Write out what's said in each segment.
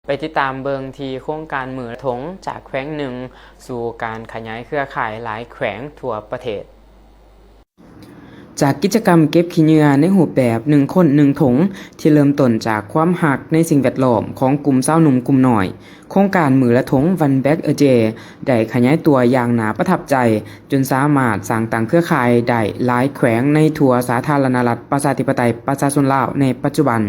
ไปติดตามเบิงทีโครงการมือละทงจากแขวงหนึ่งสู่การขยายเครือข่ายหลายแขวงทั่วประเทศจากกิจกรรมเก็บขี้เหงื่อในรูปแบบ1คน1ถุงที่เริ่มต้นจากความหักในสิ่งแวดล้อมของกลุ่มสาวหนุ่มกลุ่มน้อยโครงการมือละทง One Bag a Day ได้ขยายตัวอย่างน่าประทับใจจนสามารถสร้างตั้งเครือข่ายได้หลายแขวงในทั่วสาธารณรัฐประชาธิปไตยประชาชนลาวในปัจจุบัน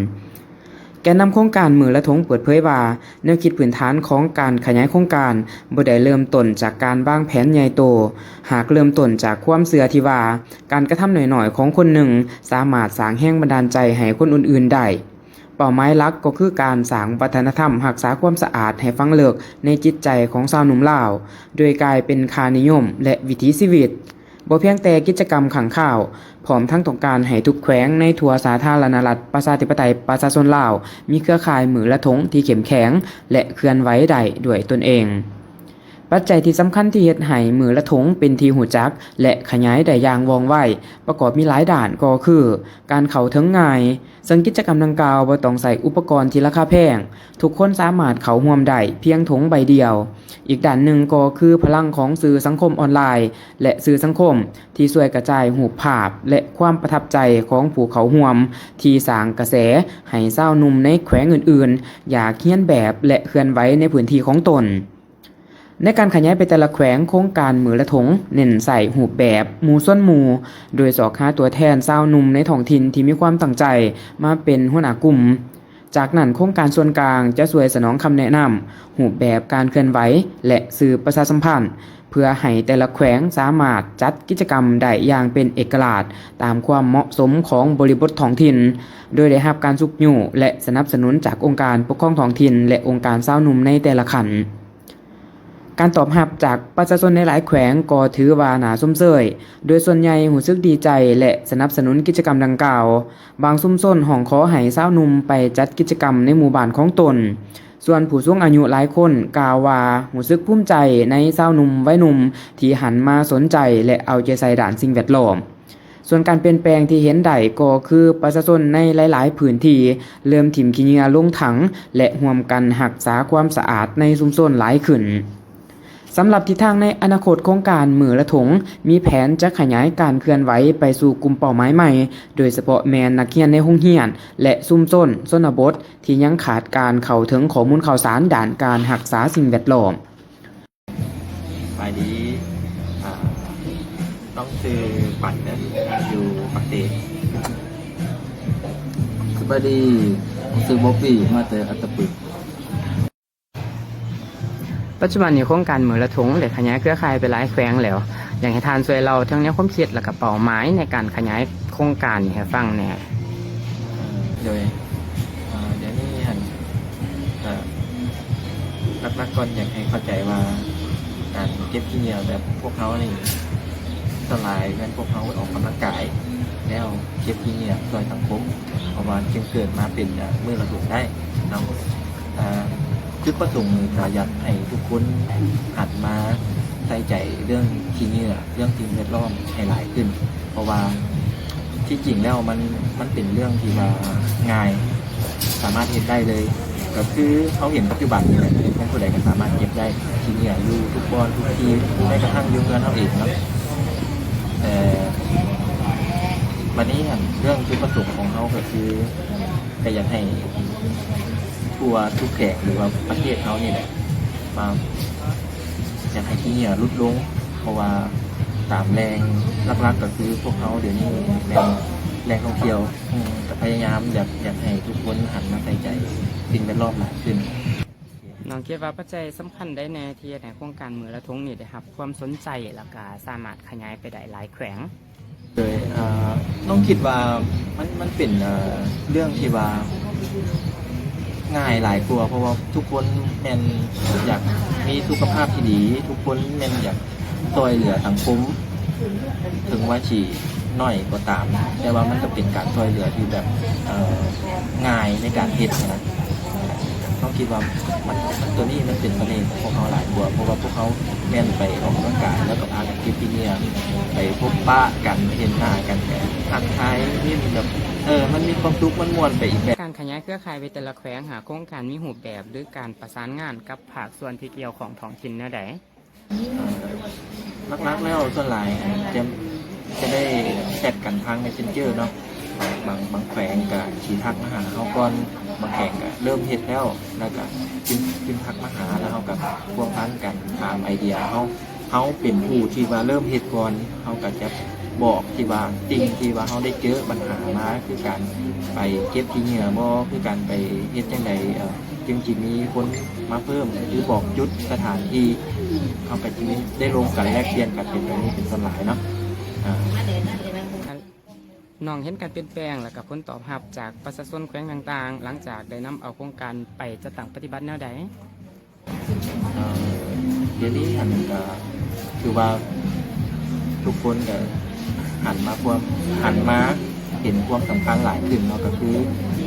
แกนนำโครงการมือละทงเปิดเผยว่าแนวคิดพื้นฐานของการขยายโครงการบ่ได้เริ่มต้นจากการวางแผนใหญ่โตหากเริ่มต้นจากความเชื่อที่ว่าการกระทำหน่อยๆของคนหนึ่งสามารถสร้างแรงบันดาลใจให้คนอื่นๆได้เป้าหมายหลักก็คือการสร้างวัฒนธรรมรักษาความสะอาดให้ฝังลึกในจิตใจของชาวหนุ่มลาวโดยกลายเป็นค่านิยมและวิถีชีวิตบ่เพียงแต่กิจกรรมขังข่าวพร้อมทั้งต้องการให้ทุกแขวงในทั่วสาธารณรัฐประชาธิปไตยประชาชนลาวมีเครือข่ายมือละทงที่เข้มแข็งและเคลื่อนไหวได้ด้วยตนเองปัจจัยที่สำคัญที่เฮ็ดให้มือละทงเป็นที่หูจักและขยายได้อย่างว่องไวประกอบมีหลายด้านก็คือการเข้าถึงง่ายซึ่งกิจกรรมดังกล่าวบ่ต้องใช้อุปกรณ์ที่ราคาแพงทุกคนสามารถเข้าร่วมได้เพียงถุงใบเดียวอีกด้านหนึ่งก็คือพลังของสื่อสังคมออนไลน์และสื่อสังคมที่ช่วยกระจายรูปภาพและความประทับใจของผู้เข้าร่วมที่สร้างกระแสให้ชาวหนุ่มในแขวงอื่นๆอยากเรียนแบบและเคลื่อนไหวในพื้นที่ของตนในการขยายไปแต่ละแขวงโครงการมือละทงเน้นใส่รูปแบบหมู่ส่วนหมู่โดยสอหาตัวแทนชาวหนุ่มในท้องถิ่นที่มีความตั้งใจมาเป็นหัวหน้ากลุ่มจากนั้นโครงการส่วนกลางจะช่วยสนองคำแนะนำรูปแบบการเคลื่อนไหวและสื่อประชาสัมพันธ์เพื่อให้แต่ละแขวงสามารถจัดกิจกรรมได้อย่างเป็นเอกลักษณ์ตามความเหมาะสมของบริบทท้องถิ่นโดยได้รับการสุกยู่และสนับสนุนจากองค์การปกครองท้องถิ่นและองค์การชาวหนุ่มในแต่ละขันการตอบรับจากประชาชนในหลายแขวงก็ถือว่าน่าชมเชยโดยส่วนใหญ่รู้สึกดีใจและสนับสนุนกิจกรรมดังกล่าวบางชุมชนห้องขอให้ชาวหนุ่มไปจัดกิจกรรมในหมู่บ้านของตนส่วนผู้สูงอายุหลายคนกล่าวว่ารู้สึกภูมิใจในชาวหนุ่มวัยหนุ่มที่หันมาสนใจและเอาใจใส่ด้านสิ่งแวดล้อมส่วนการเปลี่ยนแปลงที่เห็นได้ก็คือประชาชนในหลายๆพื้นที่เริ่มถิ่มขี้เหงื่อลงถังและร่วมกันรักษาความสะอาดในชุมชนหลายขึ้นสำหรับทิศทางในอนาคตโครงการมือละทงมีแผนจะขยายการเคลื่อนไหวไปสู่กลุ่มเป้าหมายใหม่โดยเฉพาะแม่นักเรียนในโรงเรียนและชุมชนชนบทที่ยังขาดการเข้าถึงข้อมูลข่าวสารด้านการรักษาสิ่งแวดล้อมไปดีต้องซื้อบัตรอยู่ปากเตสวัสดีผมชื่อบ๊อบบี้มาแต่อัตตปือปัจจุบันนี้โครงการมือละทงได้ขยายเครือข่ายไปหลายแขวงแล้วอย่างให้ทานช่วยเราทั้งแนวความคิดและก็เป้าหมายในการขยายโครงการนี้ให้ฟังแหน่โดยเดี๋ยวนี้รักๆก่อนอยากให้เข้าใจว่าการเก็บขี้เหงื่อแบบพวกเขานี่สลายกันพวกเขาออกกำลังกายแล้วเก็บขี้เหงื่อช่วยสังคมเพราะว่าจึงเกิดมาเป็นมือละทงได้เนาะจุดประสงค์ก็อยากให้ทุกคนหันมาใส่ใจเรื่องขี้เหงื่อเรื่องสิ่งแวดล้อมให้หลายขึ้นเพราะว่าที่จริงแล้วมันเป็นเรื่องที่ว่าง่ายสามารถเห็นได้เลยก็คือเขาเห็นปัจจุบันนี่แหละเป็นผู้ใดก็สามารถเก็บได้ขี้เหงื่ออยู่ทุกบอนทุกทีแม้กระทั่งยุ่งเงินเขาเองเนาะแต่วันนี้เรื่องจุดประสงค์ของเขาก็คือก็อยากให้ทุกแขกหรือว่าประเทศเขาเนี่ยแหละมาอยากให้ที่เนี่ยลดลงเพราะว่าตามแรงลักๆก็คือพวกเขาเดี๋ยวนี้แรงท่องเที่ยวแต่พยายามอยากให้ทุกคนหันมาใส่ใจสิ่งแวดล้อมมากขึ้นน้องคิดว่าปัจจัยสำคัญได้ในที่ในโครงการมือละทงนี่นะครับความสนใจและก็สามารถขยายไปได้หลายแขวงโดยน้องคิดว่ามันเป็นเรื่องที่ว่าง่ายหลายกลัวเพราะว่าทุกคนแม่นอยากมีสุขภาพที่ดีทุกคนแม่นอยากช่วยเหลือสังคมถึงว่าฉี่น้อยก็ตามแต่ว่ามันก็เป็นการช่วยเหลือที่แบบง่ายในการเฮ็ดนะ เขาคิดว่ามันตัวนี้มันเป็นเสน่ห์ของพวกเขาหลายกว่าเพราะว่าพวกเขาแม่นไปออกกำลังกายแล้วก็พากันเก็บที่เนี่ยไปพบปะกันเห็นหน้ากันแต่ทักทายนี่มันแบบมันมีความสุขมันม่วนไปอีกแบบ การขยายเครือข่ายไปแต่ละแขวงหาโครงการมีรูปแบบหรือการประสานงานกับภาคส่วนที่เกี่ยวของท้องถิ่นแนวใด ลักๆแล้วส่วนหลายจะได้แชทกันทาง Messenger เนาะบางแขวงกับขี่ทักมาหาเขาก่อนบางแขวงก็เริ่มเฮ็ดแล้วก็จึงทักมาหาแล้วเขากับพวกพันกันถามไอเดียเขาเป็นผู้ที่ว่าเริ่มเฮ็ดก่อนเขาก็จะบอกที่ว่าสิ่งที่ว่าเขาได้เจอปัญหามาคือการไปเก็บที่เหงื่อบ่คือการไปเฮ็ดจังไดจึงจะมีคนมาเพิ่มหรือบอกจุดสถานที่เขาก็จะได้ลงกันแลกเปลี่ยนกันเป็นแบบนี้เป็นส่วนหลายเนาะ น้องเห็นการเปลี่ยนแปลงและกับผลตอบรับจากประชาชนแขวงต่างๆ หลังจากได้นำเอาโครงการไปจะตั้งปฏิบัติแนวใด เดี๋ยวนี้ก็คือว่าทุกคนก็หันมาเห็นความสำคัญหลายขึ้นเนาะก็คือ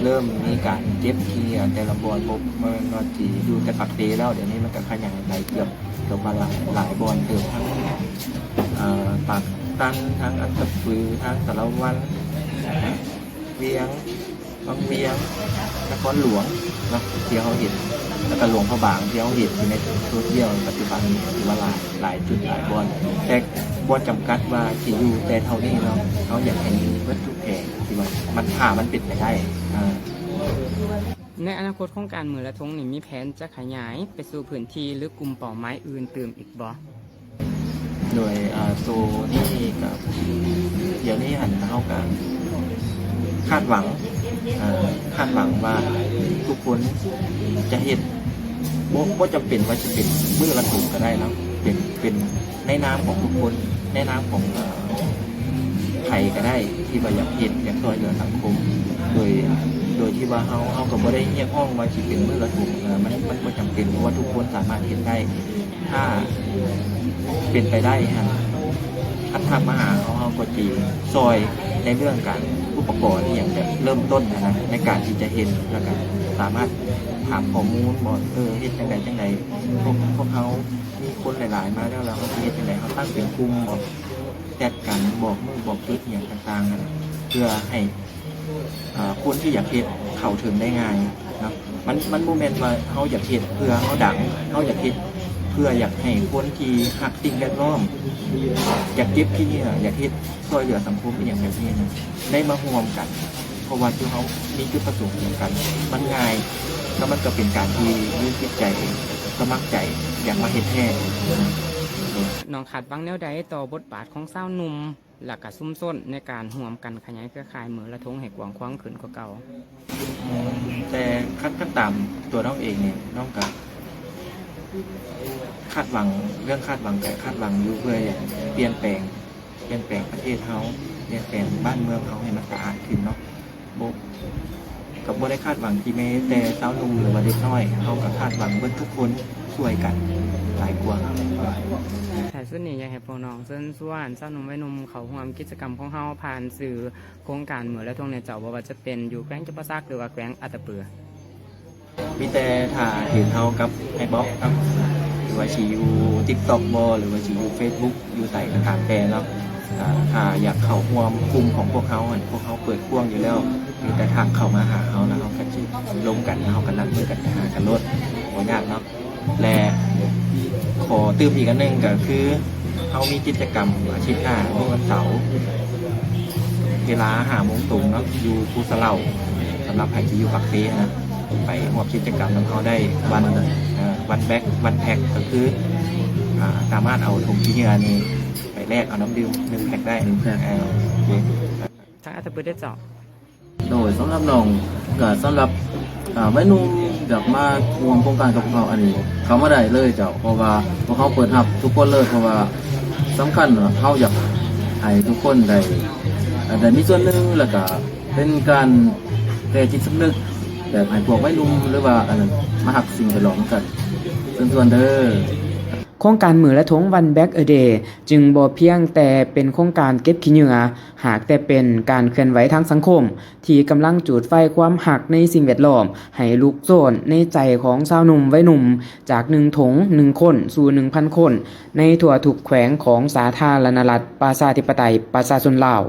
เริ่มมีการเก็บที่แต่ละบอลพบเมื่อนอจีอยู่แต่ปักเตแล้วเดี๋ยวนี้มันก็ขยายไปเกือบมาหลายบอลเติมทั้งปากตันทั้งอัตตปือทั้งสารวัตรเวียงบางเวียงนครหลวงเนาะที่เขาเห็นแล้วก็หลวงพระบางที่เขาเห็นอยู่ในโซเชียลปัจจุบันนี้ถือว่าหลายจุดหลายบอลแต่บอลจำกัดว่าที่อยู่แต่เท่านี้เนาะเขาอยากให้มีวัตถุแผงที่ว่ามันผ่ามันปิดไปได้ในอนาคตโครงการมือละทงนี่มีแผนจะขยายไปสู่พื้นที่หรือกลุ่มเป้าหมายอื่นเติมอีกบ่ โดยตัวนี้กับเดี๋ยวนี้หันเข้ากันคาดหวังว่าทุกคนจะเห็นว่าจะเป็นว่าจะเป็นมือละถุงก็ได้แล้วเป็นในนามของทุกคนในนามของใครก็ได้ที่ว่าอยากเห็นอยากช่วยเหลือสังคมโดยที่ว่าเขาก็บ่ได้เรียกห้องว่าจะเป็นมือละถุงมันก็จำเป็นเพราะว่าทุกคนสามารถเห็นได้ถ้าเป็นไปได้ฮะถ้าทำมาหาเขาก็จีซอยในเรื่องการอุปกรณ์ที่อย่างแบบเริ่มต้นนะในการที่จะเห็นแล้วก็สามารถถามข้อมูลบอกเฮ็ดจังใดพวกเขามีคนหลายๆมาแล้วเขาเฮ็ดจังใดเขาตั้งเป็นกลุ่มบอกแชทกันบอกมือบอกจุดอย่างต่างๆนะเพื่อให้คนที่อยากเฮ็ดเข้าถึงได้ง่ายนะมันโมเมนต์ว่าเขาอยากเฮ็ดเพื่อเขาดังเขาอยากเฮ็ดเพื่ออยากให้คนที่หักสิ่งแวดล้อมอยากเก็บที่นี่อยากเฮ็ดช่วยเหลือสังคมอย่างแบบนี้นะได้มาร่วมกันเพราะว่าที่เขามีจุดประสงค์เดียวกันมันง่ายแล้วมันก็เป็นการที่ยึดจิตใจสมัครใจอยากมาเฮ็ดแท้น้องขาดหวังแนวใดต่อบทบาทของสาวหนุ่มและก็ซุ่มส้นในการร่วมกันขยายเครือข่ายมือละทงให้กว้างขวางขึ้นกว่าเก่าแต่ขั้นตามตัวน้องเองเนี่ยน้องกับคาดหวังเรื่องคาดหวังแต่คาดหวังอยู่เพื่อเปลี่ยนแปลงประเทศเขาเปลี่ยนแปลงบ้านเมืองเขาให้มันสะอาดขึ้นเนาะกับโบได้คาดหวังที่แม้แต่สาวหนุ่มหรือว่าเด็กน้อยเขากับคาดหวังเพื่อทุกคนช่วยกันหลายกว่าแต่ส่วนนี้อยากให้พวกน้องเชิญชวนสาวหนุ่มวัยหนุ่มเขาร่วมกิจกรรมของเฮาผ่านสื่อโครงการมือละทงในเจ้าว่าจะเป็นอยู่แขวงจำปาสักหรือว่าแขวงอัตตปือมีแต่ถ่ายเห็นเขากับไอ้บ๊อบครับหรือว่าชีอยู่ TikTok บหรือว่าชีอยู่ Facebook อยู่ใส่ต่างๆแต่แล้วถ้าอยากเข้าร่วมกลุ่มของพวกเขาเปิดกว้างอยู่แล้วมีแต่ทางเข้ามาหาเขาแล้วเขาก็จะลงกันเขากันรักมือกันหากันรถโหยากเนาะและขอตื้มอีกอันหนึ่งก็คือเขามีกิจกรรมอาทิตย์หน้าวันเสาร์เวลา5 โมงตรงเนาะอยู่ภูสะเหล่าสำหรับใครที่อยู่ปักเต้นะไปร่วมกิจกรรมของเขาได้วันแพ็คก็คือสามารถเอาถุงที่เหงื่อนี้ไปแลกเอาน้ำดื่ม1 แพ็คได้1 แพ็คทางอัตตปือได้เจาะโดยสำหรับน้องก็สำหรับวัยหนุ่มอยากมาร่วมโครงการกับพวกเขาอันนี้เขาไม่ได้เลยเจ้าเพราะว่าพวกเขาเปิดรับทุกคนเลยเพราะว่าสำคัญเขาอยากให้ทุกคนได้มีส่วนหนึ่งแล้วก็เป็นการแก้จิตสำนึกแบบให้พวกวัยรุ่นหรือว่าอันนั้นมาหักสิ่งแวดล้อมกันส่วนเด้อ โครงการมือละทง One Bag a Day จึงบ่เพียงแต่เป็นโครงการเก็บขี้เหงื่อหากแต่เป็นการเคลื่อนไหวทางสังคม ที่กำลังจูดไฟความหักในสิ่งแวดล้อมให้ลุกโชนในใจของชาวหนุ่มวัยหนุ่มจาก1ถุง1คนสู่ 1,000 คนในทั่วทุกแขวงของสาธารณรัฐประชาธิปไตยประชาชนลาว